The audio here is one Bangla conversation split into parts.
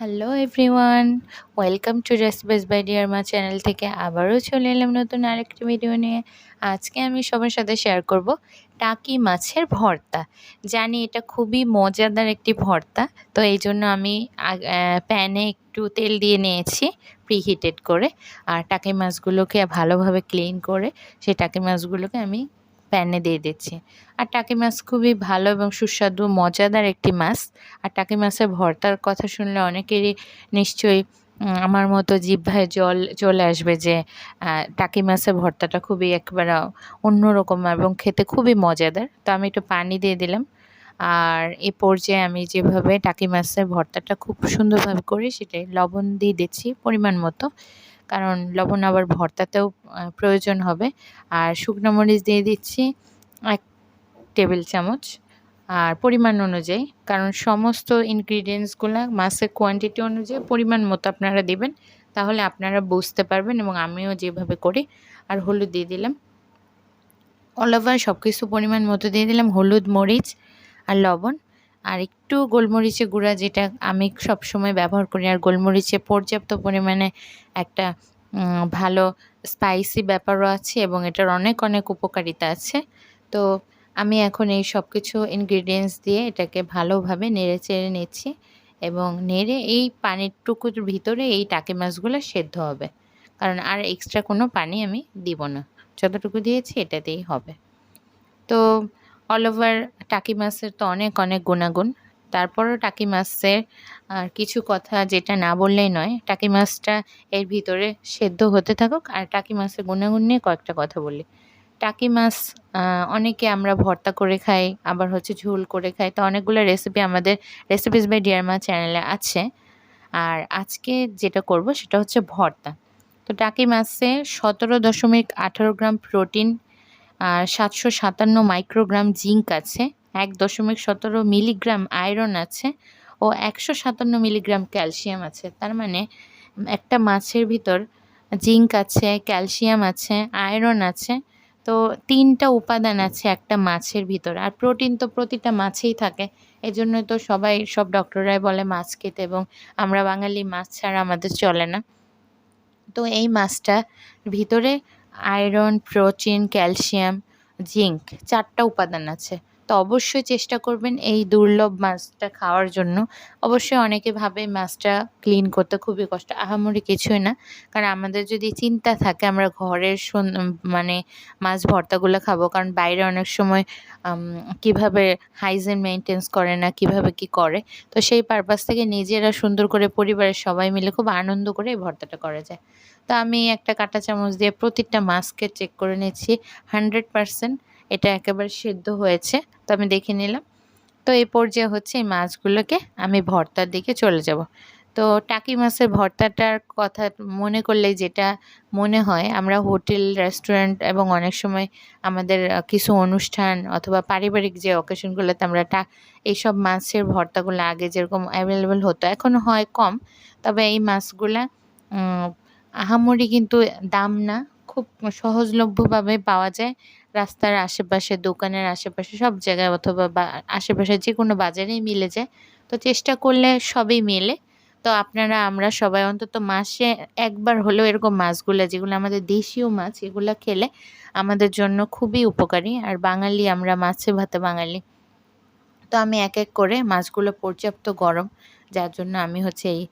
Hello everyone, welcome to recipes by dear Maa channel থেকে আবারও চলে এলাম নতুন আরেকটি ভিডিও নিয়ে। আজকে আমি সবার সাথে শেয়ার করব টাকি মাছের ভর্তা। জানি এটা খুবই মজাদার একটি ভর্তা, তো এই জন্য আমি প্যানে একটু তেল দিয়ে নিয়েছি প্রিহিটেড করে। আর টাকি মাছগুলোকে ভালোভাবে ক্লিন করে সেই টাকি মাছগুলোকে আমি প্যানে দিয়ে দিচ্ছি। আর টাকি মাছ খুবই ভালো এবং সুস্বাদু মজাদার একটি মাছ। আর টাকি মাছের ভর্তার কথা শুনলে অনেকেরই নিশ্চয়ই আমার মতো জিহ্বায় জল চলে আসবে যে টাকি মাছের ভর্তাটা খুবই একেবারে অন্যরকম এবং খেতে খুবই মজাদার। তো আমি একটু পানি দিয়ে দিলাম। আর এ পর্যায়ে আমি যেভাবে টাকি মাছের ভর্তাটা খুব সুন্দরভাবে করি সেটাই লবণ দিয়ে দিচ্ছি পরিমাণ মতো, কারণ লবণ আবার ভর্তাতেও প্রয়োজন হবে। আর শুকনো মরিচ দিয়ে দিচ্ছি 1 টেবিল চামচ, আর পরিমাণ অনুযায়ী, কারণ সমস্ত ইনগ্রিডিয়েন্টসগুলো মাছের কোয়ান্টিটি অনুযায়ী পরিমাণ মতো আপনারা দেবেন, তাহলে আপনারা বুঝতে পারবেন এবং আমিও যেভাবে করি। আর হলুদ দিয়ে দিলাম, অল ওভার সব কিছু পরিমাণ মতো দিয়ে দিলাম, হলুদ, মরিচ আর লবণ, আর একটু গোলমরিচের গুঁড়া, যেটা আমি সবসময় ব্যবহার করি। আর গোলমরিচে পর্যাপ্ত পরিমাণে একটা ভালো স্পাইসি ব্যাপারও আছে এবং এটার অনেক অনেক উপকারিতা আছে। তো আমি এখন এই সব কিছু ইনগ্রিডিয়েন্টস দিয়ে এটাকে ভালোভাবে নেড়ে চেড়ে নিচ্ছি এবং নেড়ে এই পানির টুকুর ভিতরে এই টাকি মাছগুলো সেদ্ধ হবে, কারণ আর এক্সট্রা কোনো পানি আমি দিব না, যতটুকু দিয়েছি এটাতেই হবে। তো অল ওভার টাকি মাছের তো অনেক অনেক গুণাগুণ, তারপরও টাকি মাছের আর কিছু কথা যেটা না বললেই নয়। টাকি মাছটা এর ভিতরে সেদ্ধ হতে থাকুক, আর টাকি মাছের গুণাগুণ নিয়ে কয়েকটা কথা বলি। টাকি মাছ অনেকে আমরা ভর্তা করে খাই, আবার হচ্ছে ঝোল করে খাই। তো অনেকগুলো রেসিপি আমাদের রেসিপিস বাই ডিয়ার মা চ্যানেলে আছে। আর আজকে যেটা করব সেটা হচ্ছে ভর্তা। তো টাকি মাছে 17.18 গ্রাম প্রোটিন, আর 757 মাইক্রোগ্রাম জিঙ্ক আছে, 1.17 মিলিগ্রাম আয়রন আছে ও 157 মিলিগ্রাম ক্যালসিয়াম আছে। তার মানে একটা মাছের ভিতর জিঙ্ক আছে, ক্যালসিয়াম আছে, আয়রন আছে। তো 3টা উপাদান আছে একটা মাছের ভিতর। আর প্রোটিন তো প্রতিটা মাছেই থাকে, এজন্য তো সব ডক্টররাই বলে মাছ খেতে, এবং আমরা বাঙালি মাছ ছাড়া আমাদের চলে না। তো এই মাছটার ভিতরে আয়রন, প্রোটিন, ক্যালসিয়াম, জিঙ্ক 4টা উপাদান আছে। তো অবশ্যই চেষ্টা করবেন এই দুর্লভ মাছটা খাওয়ার জন্য। অবশ্যই অনেকে ভাবে মাছটা ক্লিন করতে খুবই কষ্ট, আহামরি কিছুই না। কারণ আমাদের যদি চিন্তা থাকে আমরা ঘরের মানে মাছ ভর্তাগুলো খাবো, কারণ বাইরে অনেক সময় কিভাবে হাইজিন মেনটেন্স করে না, কিভাবে কি করে। তো সেই পারপাস থেকে নিজেরা সুন্দর করে পরিবারের সবাই মিলে খুব আনন্দ করে এই ভর্তাটা করা যায়। তো আমি একটা কাঁটা চামচ দিয়ে প্রতিটা মাছকে চেক করে নিচ্ছি 100% এটা একেবারে সিদ্ধ হয়েছে। তো আমি দেখে নিলাম। তো এই পর্যায়ে হচ্ছে এই মাছগুলোকে আমি ভর্তার দিকে চলে যাব। তো টাকি মাছের ভর্তাটার কথা মনে করলেই যেটা মনে হয়, আমরা হোটেল, রেস্টুরেন্ট এবং অনেক সময় আমাদের কিছু অনুষ্ঠান অথবা পারিবারিক যে অকেশনগুলোতে আমরা এইসব মাছের ভর্তাগুলো আগে যেরকম অ্যাভেলেবেল হতো, এখনও হয় কম। তবে এই মাছগুলা আহামরি কিন্তু দাম না, খুব সহজলভ্যভাবে পাওয়া যায়। রাস্তার আশেপাশে, দোকানের আশেপাশে সব জায়গায়, অথবা আশেপাশে যেকোনো বাজারেই মিলে যায়। তো চেষ্টা করলে সবই মেলে। তো আমরা সবাই অন্তত মাসে একবার হলেও এরকম মাছগুলা, যেগুলো আমাদের দেশীয় মাছ, এগুলা খেলে আমাদের জন্য খুবই উপকারী। আর বাঙালি আমরা, মাছে ভাতে বাঙালি। তো আমি এক এক করে মাছগুলো পর্যাপ্ত গরম, যার জন্য আমি হচ্ছে এই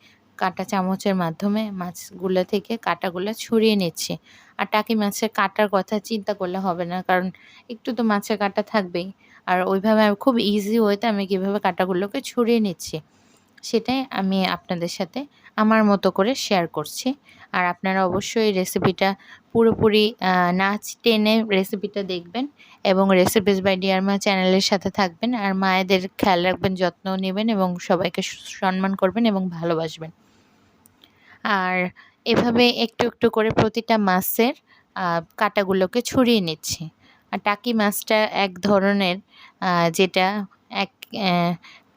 কাঁটা চামচের মাধ্যমে মাছগুলো থেকে কাঁটাগুলো ছড়িয়ে নিচ্ছি। আর টাকি মাছের কাঁটার কথা চিন্তা করলে হবে না, কারণ একটু তো মাছের কাঁটা থাকবেই। আর ওইভাবে আমি খুব ইজি ওয়েতে আমি কীভাবে কাঁটাগুলোকে ছড়িয়ে নিচ্ছি সেটাই আমি আপনাদের সাথে আমার মতো করে শেয়ার করছি। আর আপনারা অবশ্যই এই রেসিপিটা পুরোপুরি না টেনে রেসিপিটা দেখবেন এবং রেসিপিস বাই ডিয়ার মা চ্যানেলের সাথে থাকবেন। আর মায়েদের খেয়াল রাখবেন, যত্ন নেবেন এবং সবাইকে সম্মান করবেন এবং ভালোবাসবেন। আর এভাবে একটু একটু করে প্রতিটা মাছের কাঁটাগুলোকে ছড়িয়ে নিচ্ছি। আর টাকি মাছটা এক ধরনের যেটা এক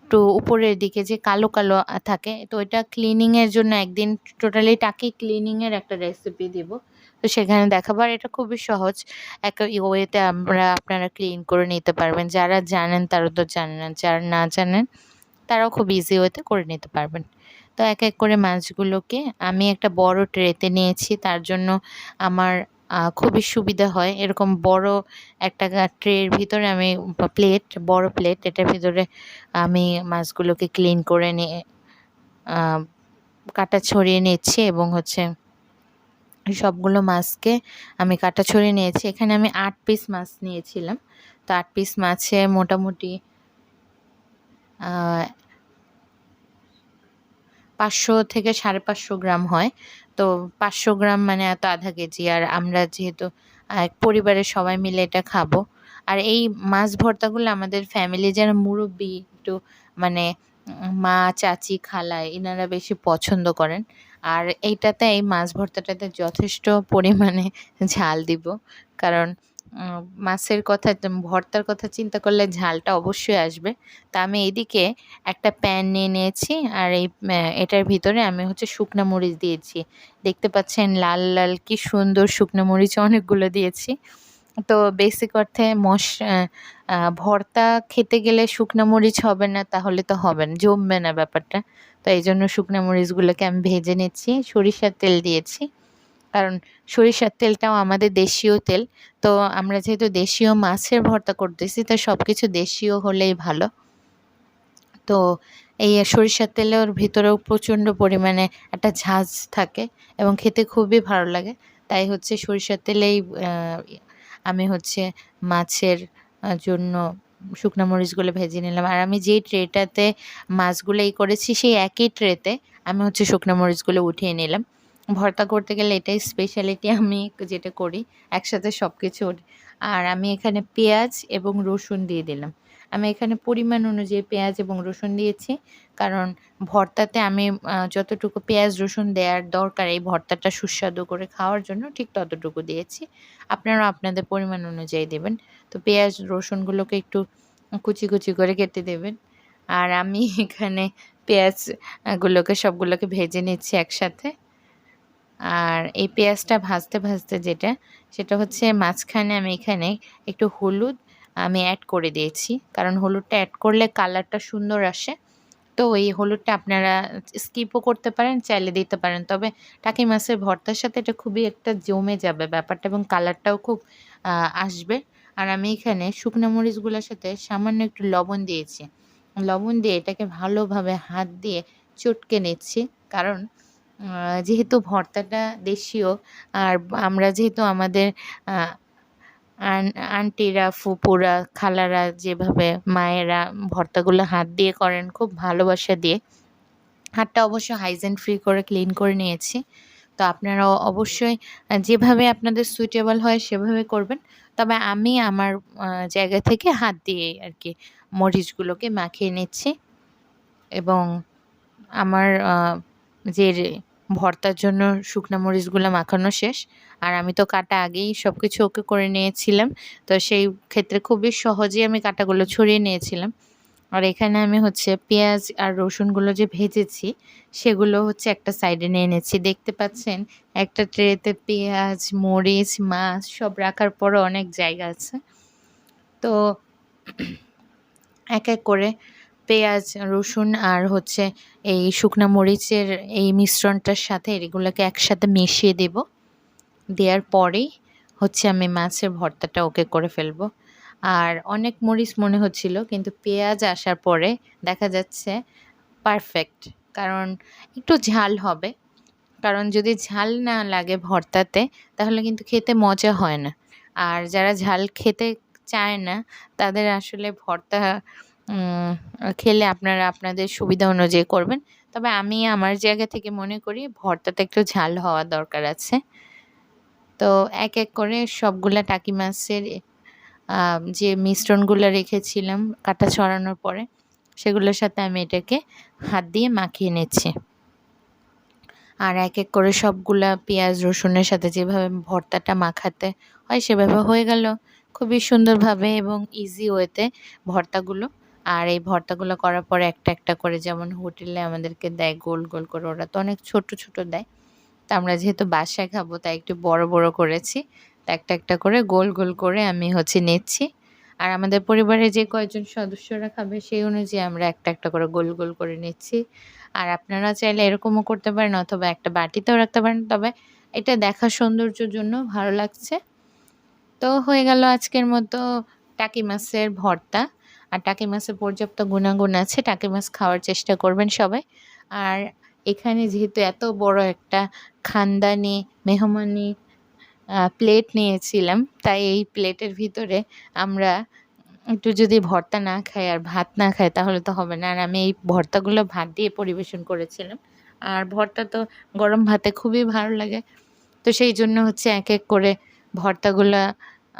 একটু উপরের দিকে যে কালো কালো থাকে, তো এটা ক্লিনিংয়ের জন্য একদিন টোটালি টাকি ক্লিনিংয়ের একটা রেসিপি দিব। তো সেখানে দেখাবো। আর এটা খুবই সহজ একটা ওয়েতে আপনারা ক্লিন করে নিতে পারবেন। যারা জানেন তারা তো জানেন, যারা না জানেন তারাও খুব ইজি ওয়েতে করে নিতে পারবেন। তো এক এক করে মাছগুলোকে আমি একটা বড় ট্রেতে নিয়েছি, তার জন্য আমার খুবই সুবিধা হয়। এরকম বড় একটা ট্রের ভিতরে আমি বড় প্লেট, এটার ভিতরে আমি মাছগুলোকে ক্লিন করে নিয়ে কাটা ছড়িয়ে নিচ্ছি এবং হচ্ছে সবগুলো মাছকে আমি কাটা ছড়িয়ে নিয়েছি। এখানে আমি ৮ পিস মাছ নিয়েছিলাম। তো ৮ পিস মাছে মোটামুটি ৫০০ থেকে ৫৫০ গ্রাম হয়। তো ৫০০ গ্রাম মানে এত আধা কেজি। আর আমরা যেহেতু এক পরিবারের সবাই মিলে এটা খাবো। আর এই মাছ ভর্তাগুলো আমাদের ফ্যামিলি যারা মুরব্বি একটু মানে মা, চাচি, খালা এনারা বেশি পছন্দ করেন। আর এইটাতে এই মাছ ভর্তাটাতে যথেষ্ট পরিমাণে ঝাল দিব। কারণ মাছের কথা ভর্তার কথা চিন্তা করলে ঝালটা অবশ্যই আসবে। তা আমি এইদিকে একটা প্যান নিয়ে নিয়েছি আর এটার ভিতরে আমি হচ্ছে শুকনা মরিচ দিয়েছি। দেখতে পাচ্ছেন লাল, লাল কি সুন্দর শুকনো মরিচ অনেকগুলো দিয়েছি। তো বেসিক অর্থে ভর্তা খেতে গেলে শুকনা মরিচ হবে না তাহলে তো হবে না, জমবে না ব্যাপারটা। তো এইজন্য শুকনা মরিচগুলোকে আমি ভেজে নিচ্ছি। সরিষার তেল দিয়েছি। কারণ সরিষার তেলটাও আমাদের দেশীয় তেল। তো আমরা যেহেতু দেশীয় মাছের ভর্তা করতেছি তো সবকিছু দেশীয় হলেই ভালো। তো এই সরিষার তেলের ভিতরেও প্রচণ্ড পরিমাণে একটা ঝাঁঝ থাকে এবং খেতে খুবই ভালো লাগে। তাই হচ্ছে সরিষার তেলেই আমি হচ্ছে মাছের জন্য শুকনো মরিচগুলো ভেজে নিলাম। আর আমি যেই ট্রেটাতে মাছগুলো করেছি সেই একই ট্রেতে আমি হচ্ছে শুকনো মরিচগুলো উঠিয়ে নিলাম। ভর্তা করতে গেলে এটাই স্পেশালিটি আমি যেটা করি, একসাথে সবকিছু। আর আমি এখানে পেঁয়াজ এবং রসুন দিয়ে দিলাম। আমি এখানে পরিমাণ অনুযায়ী পেঁয়াজ এবং রসুন দিয়েছি। কারণ ভর্তাতে আমি যতটুকু পেঁয়াজ রসুন দেওয়ার দরকার এই ভর্তাটা সুস্বাদু করে খাওয়ার জন্য ঠিক ততটুকু দিয়েছি। আপনারাও আপনাদের পরিমাণ অনুযায়ী দেবেন। তো পেঁয়াজ রসুনগুলোকে একটু কুচি, কুচি করে কেটে দেবেন। আর আমি এখানে পেঁয়াজ গুলোকে সবগুলোকে ভেজে নিচ্ছি একসাথে। আর এই পেঁয়াজটা ভাজতে, ভাজতে সেটা হচ্ছে মাঝখানে আমি এখানে একটু হলুদ আমি অ্যাড করে দিয়েছি। কারণ হলুদটা অ্যাড করলে কালারটা সুন্দর আসে। তো এই হলুদটা আপনারা স্কিপও করতে পারেন, চাইলে দিতে পারেন। তবে টাকি মাছের ভর্তার সাথে এটা খুবই একটা জমে যাবে ব্যাপারটা এবং কালারটাও খুব আসবে। আর আমি এখানে শুকনো মরিচগুলোর সাথে সামান্য একটু লবণ দিয়েছি। লবণ দিয়ে এটাকে ভালোভাবে হাত দিয়ে চটকে নিচ্ছি। কারণ যেহেতু ভর্তাটা দেশীয় আর আমরা যেহেতু আমাদের আ আন্টিরা, ফুপুরা, খালারা যেভাবে মায়েরা ভর্তাগুলো হাত দিয়ে করেন খুব ভালোবাসা দিয়ে। হাতটা অবশ্য হাইজিন ফ্রি করে ক্লিন করে নিয়েছি। তো আপনারাও অবশ্যই যেভাবে আপনাদের সুইটেবল হয় সেভাবে করবেন। তবে আমি আমার জায়গা থেকে হাত দিয়েই আরকি মরিচগুলোকে মাখিয়ে নিচ্ছি এবং আমার যে ভর্তার জন্য শুকনা মরিচগুলো মাখানো শেষ। আর আমি তো কাটা আগেই সবকিছু ওকে করে নিয়েছিলাম। তো সেই ক্ষেত্রে খুবই সহজেই আমি কাটাগুলো ছড়িয়ে নিয়েছিলাম। আর এখানে আমি হচ্ছে পেঁয়াজ আর রসুনগুলো যে ভেজেছি সেগুলো হচ্ছে একটা সাইডে নিয়ে নিচ্ছি। দেখতে পাচ্ছেন একটা ট্রেতে পেঁয়াজ, মরিচ, মাছ সব রাখার পরও অনেক জায়গা আছে। তো এক, এক করে পেঁয়াজ, রসুন আর হচ্ছে এই শুকনা মরিচের এই মিশ্রণটার সাথে এগুলোকে একসাথে মিশিয়ে দেব। দেওয়ার পরেই হচ্ছে আমি মাছের ভর্তাটা ওকে করে ফেলবো। আর অনেক মরিচ মনে হচ্ছিল কিন্তু পেঁয়াজ আসার পরে দেখা যাচ্ছে পারফেক্ট। কারণ একটু ঝাল হবে। কারণ যদি ঝাল না লাগে ভর্তাতে তাহলে কিন্তু খেতে মজা হয় না। আর যারা ঝাল খেতে চায় না তাদের আসলে ভর্তা উম খেলে আপনারা আপনাদের সুবিধা অনুযায়ী করবেন। তবে আমি আমার জায়গা থেকে মনে করি ভর্তাতে একটু ঝাল হওয়া দরকার আছে। তো এক, এক করে সবগুলা টাকি মাছের যে মিশ্রণগুলো রেখেছিলাম কাটা ছড়ানোর পরে সেগুলোর সাথে আমি এটাকে হাত দিয়ে মাখিয়ে নিচ্ছি। আর এক, এক করে সবগুলা পেঁয়াজ রসুনের সাথে যেভাবে ভর্তাটা মাখাতে হয় সেভাবে হয়ে গেল খুবই সুন্দরভাবে এবং ইজি ওয়েতে ভর্তাগুলো। আর এই ভর্তাগুলো করার পরে একটা, একটা করে যেমন হোটেলে আমাদেরকে দেয় গোল, গোল করে, ওরা তো অনেক ছোট, ছোট দেয়। তো আমরা যেহেতু বাসায় খাবো তাই একটু বড়, বড় করেছি। তো একটা, একটা করে গোল, গোল করে আমি হচ্ছে নিচ্ছি। আর আমাদের পরিবারে যে কয়জন সদস্যরা খাবে সেই অনুযায়ী আমরা একটা, একটা করে গোল, গোল করে নিচ্ছি। আর আপনারা চাইলে এরকমও করতে পারেন অথবা একটা বাটিতেও রাখতে পারেন। তবে এটা দেখার সৌন্দর্যের জন্য ভালো লাগছে। তো হয়ে গেল আজকের মতো টাকি মাছের ভর্তা। আর টাকি মাছের পর্যাপ্ত গুণাগুণ আছে। টাকি মাছ খাওয়ার চেষ্টা করবেন সবাই। আর এখানে যেহেতু এত বড় একটা খানদানি মেহমানি প্লেট নিয়েছিলাম, তাই এই প্লেটের ভিতরে আমরা একটু যদি ভর্তা না খাই আর ভাত না খাই তাহলে তো হবে না। আর আমি এই ভর্তাগুলো ভাত দিয়ে পরিবেশন করেছিলাম। আর ভর্তা তো গরম ভাতে খুবই ভালো লাগে। তো সেই জন্য হচ্ছে এক এক করে ভর্তাগুলা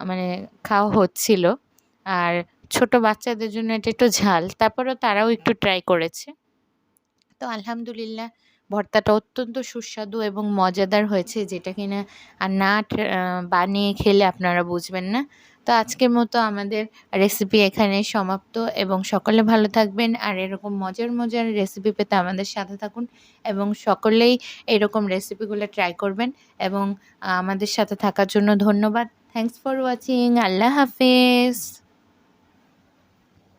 মানে খাওয়া হচ্ছিল। আর ছোট বাচ্চাদের জন্য এটা একটু ঝাল, তারপরেও তারাও একটু ট্রাই করেছে। তো আলহামদুলিল্লাহ ভর্তাটা অত্যন্ত সুস্বাদু এবং মজাদার হয়েছে, যেটা কিনা আর না বানিয়ে খেলে আপনারা বুঝবেন না। তো আজকের মতো আমাদের রেসিপি এখানে সমাপ্ত, এবং সকলে ভালো থাকবেন। আর এরকম মজার মজার রেসিপি পেতে আমাদের সাথে থাকুন, এবং সকলেই এরকম রেসিপিগুলো ট্রাই করবেন। এবং আমাদের সাথে থাকার জন্য ধন্যবাদ। Thanks for watching. আল্লাহ হাফেজ।